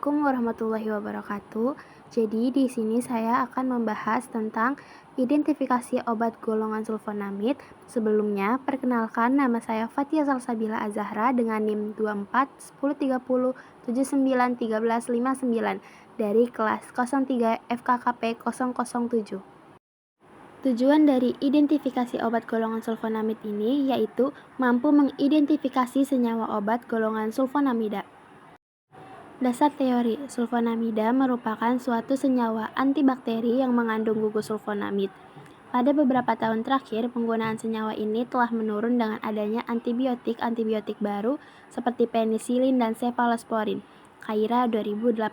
Assalamualaikum warahmatullahi wabarakatuh. Jadi di sini saya akan membahas tentang identifikasi obat golongan sulfonamid. Sebelumnya, perkenalkan nama saya Fathia Salsabila Azahra dengan NIM 24 10 30 79 13 59 dari kelas 03 FKKP 007. Tujuan dari identifikasi obat golongan sulfonamid ini yaitu mampu mengidentifikasi senyawa obat golongan sulfonamida. Dasar teori, sulfonamida merupakan suatu senyawa antibakteri yang mengandung gugus sulfonamid. Pada beberapa tahun terakhir, penggunaan senyawa ini telah menurun dengan adanya antibiotik baru seperti penisilin dan cefalosporin. Khaira 2018.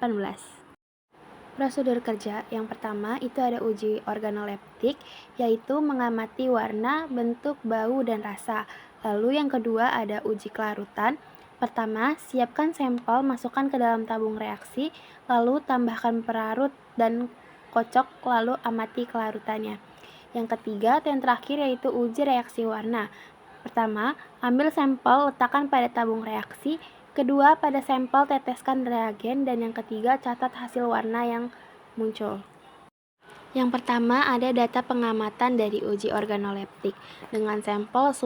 Prosedur kerja yang pertama itu ada uji organoleptik, yaitu mengamati warna, bentuk, bau, dan rasa. Lalu yang kedua ada uji kelarutan. Pertama, siapkan sampel, masukkan ke dalam tabung reaksi, lalu tambahkan perarut dan kocok, lalu amati kelarutannya. Yang ketiga atau yang terakhir yaitu uji reaksi warna. Pertama, ambil sampel, letakkan pada tabung reaksi. Kedua, pada sampel teteskan reagen, dan yang ketiga catat hasil warna yang muncul. Yang pertama ada data pengamatan dari uji organoleptik dengan sampel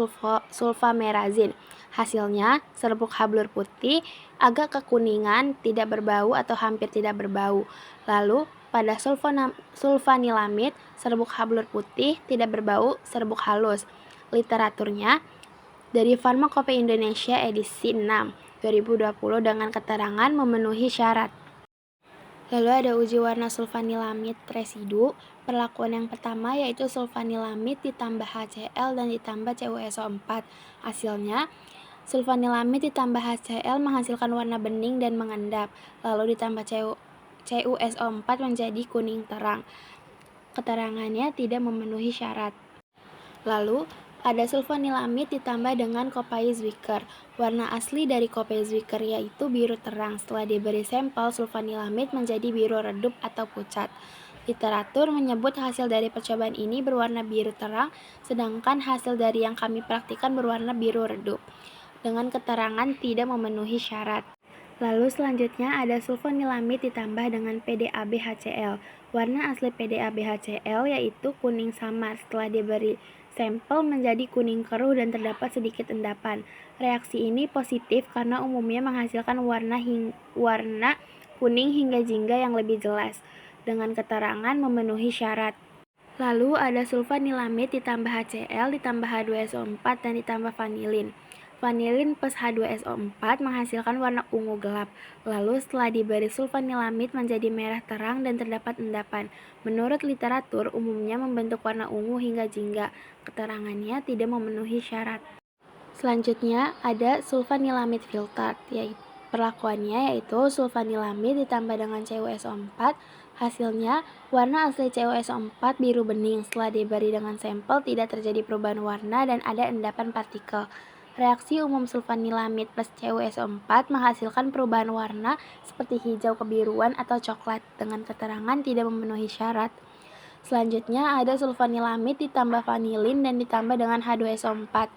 sulfamerazin. Hasilnya serbuk hablur putih, agak kekuningan, tidak berbau atau hampir tidak berbau. Lalu pada sulfanilamid, serbuk hablur putih, tidak berbau, serbuk halus. Literaturnya dari Farmakope Indonesia edisi 6 2020 dengan keterangan memenuhi syarat. Lalu ada uji warna sulfanilamid residu. Perlakuan yang pertama yaitu sulfanilamid ditambah HCl dan ditambah CuSO4. Hasilnya, sulfanilamid ditambah HCl menghasilkan warna bening dan mengendap. Lalu ditambah CuSO4 menjadi kuning terang. Keterangannya tidak memenuhi syarat. Lalu, ada sulfanilamid ditambah dengan Kopay-Zwicker. Warna asli dari Kopay-Zwicker yaitu biru terang. Setelah diberi sampel, sulfanilamid menjadi biru redup atau pucat. Literatur menyebut hasil dari percobaan ini berwarna biru terang, sedangkan hasil dari yang kami praktikkan berwarna biru redup, dengan keterangan tidak memenuhi syarat. Lalu selanjutnya ada sulfanilamid ditambah dengan PDAB-HCl. Warna asli PDAB-HCl yaitu kuning samar. Setelah diberi sampel menjadi kuning keruh dan terdapat sedikit endapan. Reaksi ini positif karena umumnya menghasilkan warna kuning hingga jingga yang lebih jelas, dengan keterangan memenuhi syarat. Lalu ada sulfanilamid ditambah HCl ditambah H2SO4 dan ditambah vanilin. Vanilin plus H2SO4 menghasilkan warna ungu gelap. Lalu setelah diberi sulfanilamid menjadi merah terang dan terdapat endapan. Menurut literatur umumnya membentuk warna ungu hingga jingga. Keterangannya tidak memenuhi syarat. Selanjutnya ada sulfanilamid filtered, yaitu perlakuannya yaitu sulfanilamid ditambah dengan CuSO4. Hasilnya warna asli CuSO4 biru bening. Setelah diberi dengan sampel tidak terjadi perubahan warna dan ada endapan partikel. Reaksi umum sulfanilamid plus CuSO4 menghasilkan perubahan warna seperti hijau kebiruan atau coklat, dengan keterangan tidak memenuhi syarat. Selanjutnya ada sulfanilamid ditambah vanilin dan ditambah dengan H2SO4.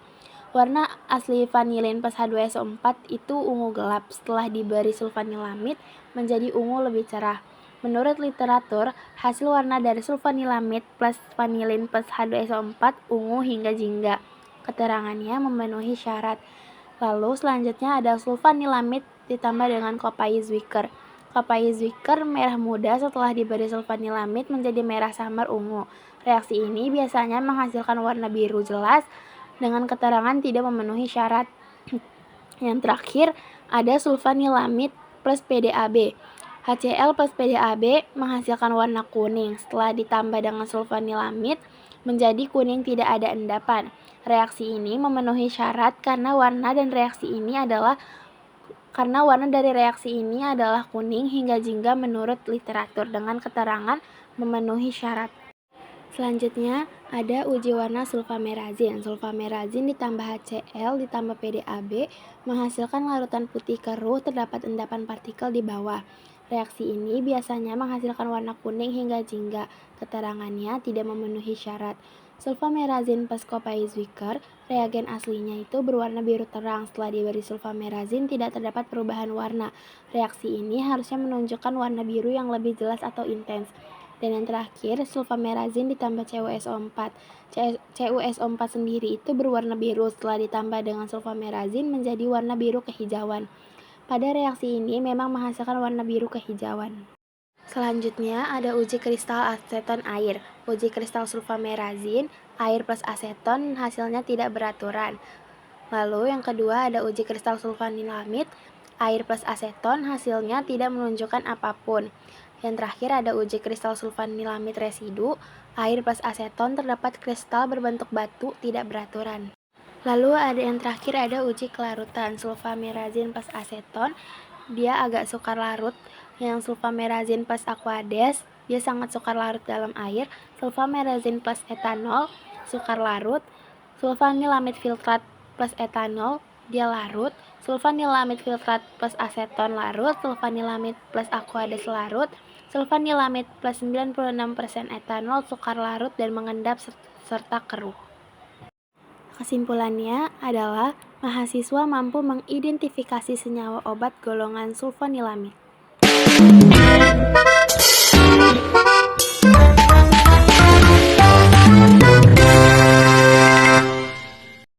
Warna asli vanilin plus H2SO4 itu ungu gelap. Setelah diberi sulfanilamid menjadi ungu lebih cerah. Menurut literatur, hasil warna dari sulfanilamid plus vanilin plus H2SO4 ungu hingga jingga. Keterangannya memenuhi syarat. Lalu selanjutnya ada sulfanilamid ditambah dengan Kopay-Zwicker. Kopay-Zwicker merah muda setelah diberi sulfanilamid menjadi merah samar ungu. Reaksi ini biasanya menghasilkan warna biru jelas dengan keterangan tidak memenuhi syarat. Yang terakhir ada sulfanilamid plus PDAB. HCl plus PDAB menghasilkan warna kuning. Setelah ditambah dengan sulfanilamid menjadi kuning tidak ada endapan. Reaksi ini memenuhi syarat karena warna dari reaksi ini adalah kuning hingga jingga menurut literatur, dengan keterangan memenuhi syarat. Selanjutnya ada uji warna sulfamerazin. Sulfamerazin ditambah HCl ditambah PDAB menghasilkan larutan putih keruh, terdapat endapan partikel di bawah. Reaksi ini biasanya menghasilkan warna kuning hingga jingga. Keterangannya tidak memenuhi syarat. Sulfamerazine plus Kopaiz-Vicker, reagen aslinya itu berwarna biru terang. Setelah diberi sulfamerazine tidak terdapat perubahan warna. Reaksi ini harusnya menunjukkan warna biru yang lebih jelas atau intens. Dan yang terakhir, sulfamerazine ditambah CuSO4. CuSO4 sendiri itu berwarna biru, setelah ditambah dengan sulfamerazine menjadi warna biru kehijauan. Pada reaksi ini memang menghasilkan warna biru kehijauan. Selanjutnya ada uji kristal aseton air. Uji kristal sulfamerazine, air plus aseton hasilnya tidak beraturan. Lalu yang kedua ada uji kristal sulfanilamid, air plus aseton hasilnya tidak menunjukkan apapun. Yang terakhir ada uji kristal sulfanilamid residu, air plus aseton terdapat kristal berbentuk batu tidak beraturan. Lalu ada yang terakhir ada uji kelarutan, sulfamerazine plus aseton, dia agak sukar larut. Yang sulfamerazine plus aquades, dia sangat sukar larut dalam air. Sulfamerazine plus etanol, sukar larut. Sulfanilamid filtrat plus etanol, dia larut. Sulfanilamid filtrat plus aseton larut. Sulfanilamid plus aquades larut. Sulfanilamid plus 96% etanol sukar larut dan mengendap serta keruh. Kesimpulannya adalah mahasiswa mampu mengidentifikasi senyawa obat golongan sulfanilamid.